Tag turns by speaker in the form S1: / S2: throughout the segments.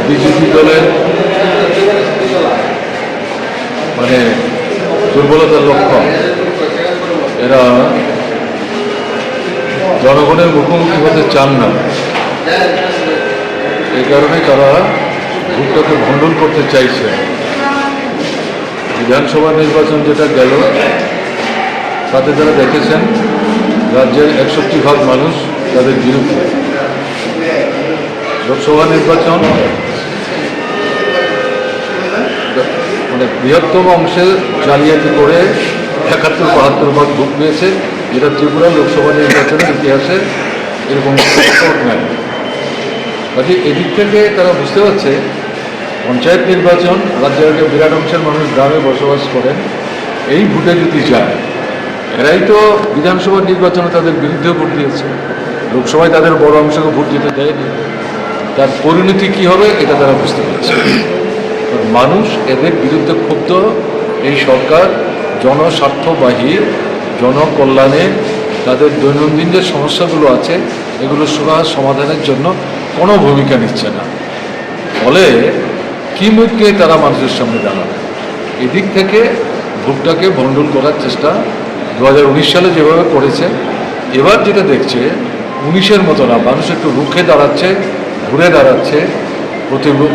S1: BJP দলের মানে দুর্বলতার লক্ষণ। এরা জনগণের মুখোমুখি হতে চান না, এই কারণে তারা ভোটটাকে ভণ্ডুল করতে চাইছে। বিধানসভা নির্বাচন যেটা গেল তাতে তারা দেখেছেন রাজ্যের 61% মানুষ তাদের বিরুদ্ধে। লোকসভা নির্বাচন মানে বৃহত্তম অংশে জালিয়াতি করে 71-72 ভোট পেয়েছে, যেটা ত্রিপুরা লোকসভা নির্বাচনের ইতিহাসে এরকম রেকর্ড নেয়। কাজে এদিক থেকে তারা বুঝতে পারছে পঞ্চায়েত নির্বাচন, রাজ্যের একটা বিরাট অংশের মানুষ গ্রামে বসবাস করেন, এই ভোটে যদি যায়, এরাই তো বিধানসভা নির্বাচনে তাদের বিরুদ্ধে ভোট দিয়েছে, লোকসভায় তাদের বড় অংশকে ভোট দিতে দেয়নি। তার পরিণতি কী হবে এটা তারা বুঝতে পারছে। মানুষ এদের বিরুদ্ধে ক্ষুব্ধ। এই সরকার জনস্বার্থবাহী, জনকল্যাণে তাদের দৈনন্দিন যে সমস্যাগুলো আছে এগুলো সমাধানের জন্য কোনো ভূমিকা নিচ্ছে না। ফলে কী মুখে তারা মানুষের সামনে দাঁড়াবে? এদিক থেকে ভোটটাকে ভণ্ডুল করার চেষ্টা 2019 সালে যেভাবে করেছে, এবার যেটা দেখছে 19-এর মতো না, মানুষ একটু রুখে দাঁড়াচ্ছে, ঘুরে দাঁড়াচ্ছে,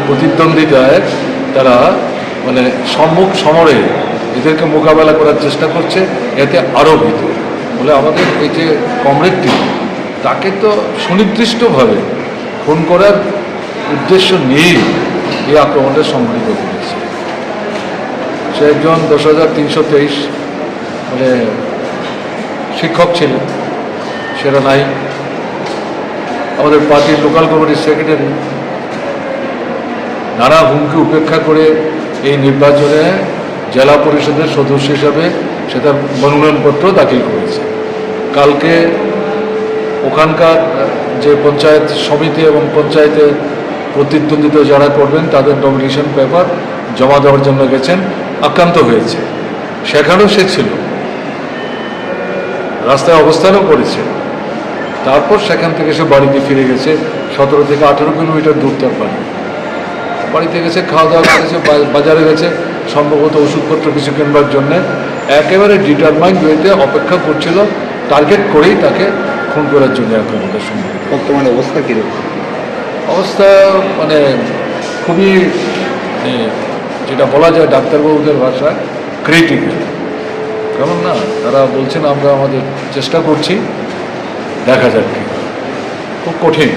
S1: প্রতিদ্বন্দ্বিতায় তারা মানে সম্মুখ সমরে এদেরকে মোকাবেলা করার চেষ্টা করছে, এতে আরও ভীত। বলে আমাদের এই যে কমরেডটি, তাকে তো সুনির্দিষ্টভাবে খুন করার উদ্দেশ্য নিয়েই এই আক্রমণটা সংঘটিত করেছে। সে একজন 10,323 মানে শিক্ষক ছিলেন, সেটা নাই। আমাদের পার্টির লোকাল কমিটির সেক্রেটারি নানা হুমকি উপেক্ষা করে এই নির্বাচনে জেলা পরিষদের সদস্য হিসাবে সে তার মনোনয়নপত্র দাখিল করেছে। কালকে ওখানকার যে পঞ্চায়েত সমিতি এবং পঞ্চায়েতে প্রতিদ্বন্দ্বিতা যারা করবেন তাদের নমিনেশন পেপার জমা দেওয়ার জন্য গেছেন, আক্রান্ত হয়েছে। সেখানেও সে ছিল, রাস্তায় অবস্থানও করেছে। তারপর সেখান থেকে সে বাড়িতে ফিরে গেছে। 17 থেকে 18 কিলোমিটার দূর তার বাড়িতে গেছে, খাওয়া দাওয়া করেছে, বাজারে গেছে সম্ভবত ওষুধপত্র কিছু কেনবার জন্যে। একেবারে ডিটারমাইন্ড ওয়েতে অপেক্ষা করছিল, টার্গেট করেই তাকে খুন করার জন্য আক্রমণের সম্মুখীন।
S2: বর্তমানে অবস্থা কীরকম?
S1: অবস্থা মানে খুবই যেটা বলা যায় ডাক্তারবাবুদের ভাষায় ক্রিটিক্যাল। কেমন না, তারা বলছেন আমরা আমাদের চেষ্টা করছি, দেখা যাক কি, খুব কঠিন।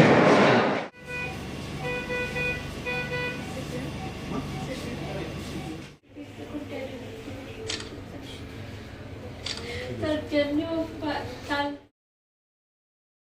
S3: Sir, can you